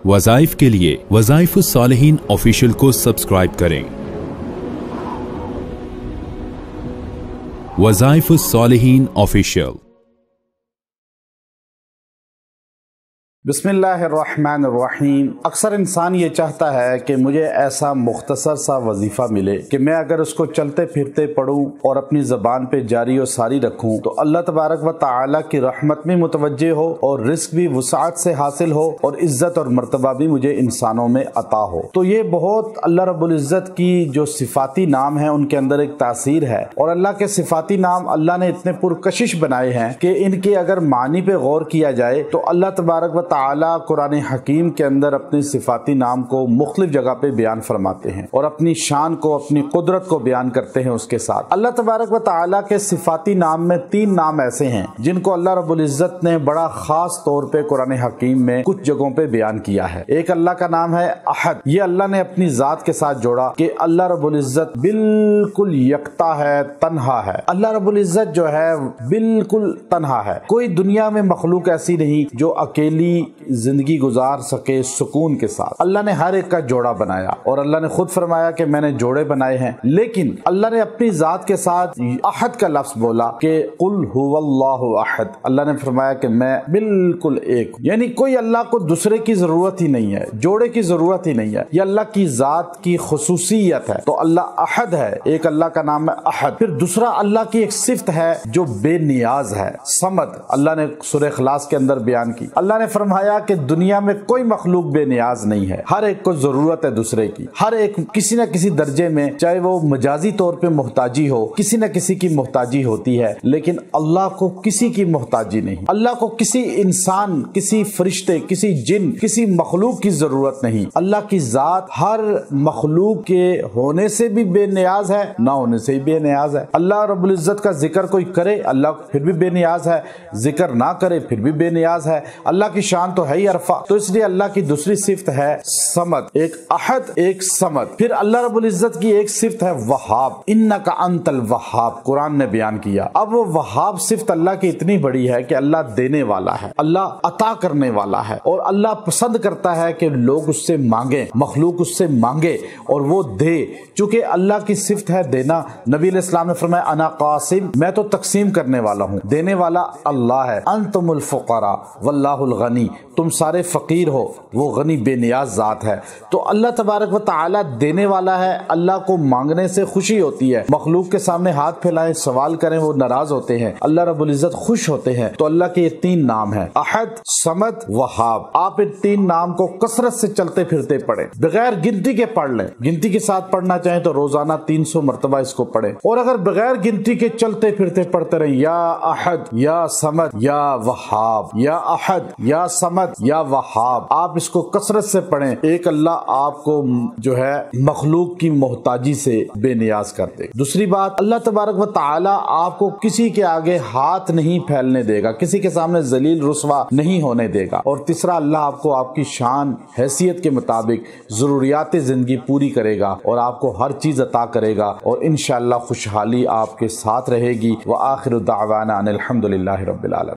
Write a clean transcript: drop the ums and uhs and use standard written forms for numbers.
वज़ाइफ के लिए वज़ाइफ सालिहीन ऑफिशियल को सब्सक्राइब करें। वज़ाइफ सालिहीन ऑफिशियल। बिस्मिल्लाहिर्रहमानिर्रहीम। अक्सर इंसान ये चाहता है कि मुझे ऐसा मुख्तसर सा वजीफ़ा मिले कि मैं अगर उसको चलते फिरते पढ़ूं और अपनी ज़बान पे जारी और सारी रखूं तो अल्लाह तबारक व तआला की रहमत में मुतवज्जे हो और रिस्क भी वसाअत से हासिल हो और इज़्ज़त और मर्तबा भी मुझे इंसानों में अता हो। तो ये बहुत अल्लाह रब्बुल इज़्ज़त की जो सिफाती नाम है उनके अंदर एक तासीर है। और अल्लाह के सिफाती नाम अल्लाह ने इतने पुरकशिश बनाए हैं कि इनके अगर मानी पे गौर किया जाए तो अल्लाह तबारक व ताला कुरान हकीम के अंदर अपने सिफाती नाम को मुख्तलिफ जगह पे बयान फरमाते हैं और अपनी शान को, अपनी कुदरत को बयान करते हैं। उसके साथ अल्लाह तबारक व ताला के सिफाती नाम में 3 नाम ऐसे हैं जिनको अल्लाह रब्बुल इज़्ज़त ने बड़ा खास तौर पे कुरान हकीम में कुछ जगहों पे बयान किया है। एक अल्लाह का नाम है अहद। ये अल्लाह ने अपनी जात के साथ जोड़ा कि अल्लाह रब्बुल इज़्ज़त बिल्कुल यकता है, तन्हा है। अल्लाह रब्बुल इज़्ज़त जो है बिल्कुल तन्हा है। कोई दुनिया में मखलूक ऐसी नहीं जो अकेली जिंदगी गुजार सके सुकून के साथ। अल्लाह ने हर एक का जोड़ा बनाया और अल्लाह ने खुद फरमाया कि मैंने जोड़े बनाए हैं। लेकिन अल्लाह ने अपनी जात के साथ अहद का लफ्ज बोला कि कुल हुवल्लाहु अहद। अल्लाह ने फरमाया कि मैं बिल्कुल एक, यानी कोई अल्लाह को दूसरे की जरूरत ही नहीं है, जोड़े की जरूरत ही नहीं है। ये अल्लाह की जात की खुसूसियत है। तो अल्लाह अहद है, एक अल्लाह का नाम है अहद। फिर दूसरा अल्लाह की एक सिफ्त है जो बेनियाज है, समद। अल्लाह ने सूरह इखलास के अंदर बयान की। अल्लाह ने फरमाया कि दुनिया में कोई मखलूक बेनियाज नहीं है, हर एक को जरूरत है दूसरे की। हर एक किसी न किसी दर्जे में, चाहे वो मजाजी तौर पे मोहताजी हो, किसी न किसी की मोहताजी होती है। लेकिन अल्लाह को किसी की मोहताजी नहीं। अल्लाह को किसी इंसान, किसी फरिश्ते, किसी जिन, किसी मखलूक की जरूरत नहीं। अल्लाह की जात हर मखलूक के होने से भी बेनियाज है, ना होने से भी बेनियाज है। अल्लाह रब्बुल इज़्ज़त का जिक्र कोई करे अल्लाह फिर भी बेनियाज है, जिक्र ना करे फिर भी बेनियाज है। अल्लाह की शान तो है ही अरफा। तो इसलिए अल्लाह की दूसरी सिफ्त है समद। एक अहद, एक समद। फिर अल्लाह रब्बुल इज़्ज़त की एक सिफ्त है वहाब। इन्नका अंतल वहाब, कुरान ने बयान किया। अब वो वहाब सिफ्त अल्लाह की इतनी बड़ी है कि अल्लाह देने वाला है, अल्लाह अता करने वाला है और अल्लाह पसंद करता है कि लोग उससे मांगे, मखलूक उससे मांगे और वो दे। चूंकि अल्लाह की सिफ्त है देना। नबी अलैहिस्सलाम ने फरमाया अना कासिम, मैं तो तकसीम करने वाला हूँ, देने वाला अल्लाह है। अंतुमुल फुकरा वल्लाहुल गनी, तुम सारे फकीर हो, वो गनी बेनियाज जात है। तो अल्लाह तबारक व तआला देने वाला है। अल्लाह को मांगने से खुशी होती है। मखलूक के सामने हाथ फैलाएं, सवाल करें, वो नाराज होते हैं। अल्लाह रब्बुल इज़्ज़त खुश होते हैं। तो अल्लाह के ये 3 नाम हैं, अहद, समद, वहाब। आप इन 3 नाम को कसरत से चलते फिरते पढ़ें, बगैर गिनती के पढ़ लें। गिनती के साथ पढ़ना चाहें तो रोजाना 300 मरतबा इसको पढ़ें। और अगर बगैर गिनती के चलते फिरते पढ़ते रहें, या अहद, या समद, या वहाब, या अहद, या समद, या वहाब, आप इसको कसरत से पढ़ें। एक अल्लाह आपको जो है मखलूक की मोहताजी से बेनियाज कर दे। दूसरी बात, अल्लाह तबारक व तआला आपको किसी के आगे हाथ नहीं फैलने देगा, किसी के सामने जलील रुस्वा नहीं होने देगा। और तीसरा, अल्लाह आपको आपकी शान हैसियत के मुताबिक जरूरियात जिंदगी पूरी करेगा और आपको हर चीज अता करेगा और इंशाअल्लाह खुशहाली आपके साथ रहेगी। व आखिरु दावाना अनिल हम्दुलिल्लाहि रब्बिल आलमीन।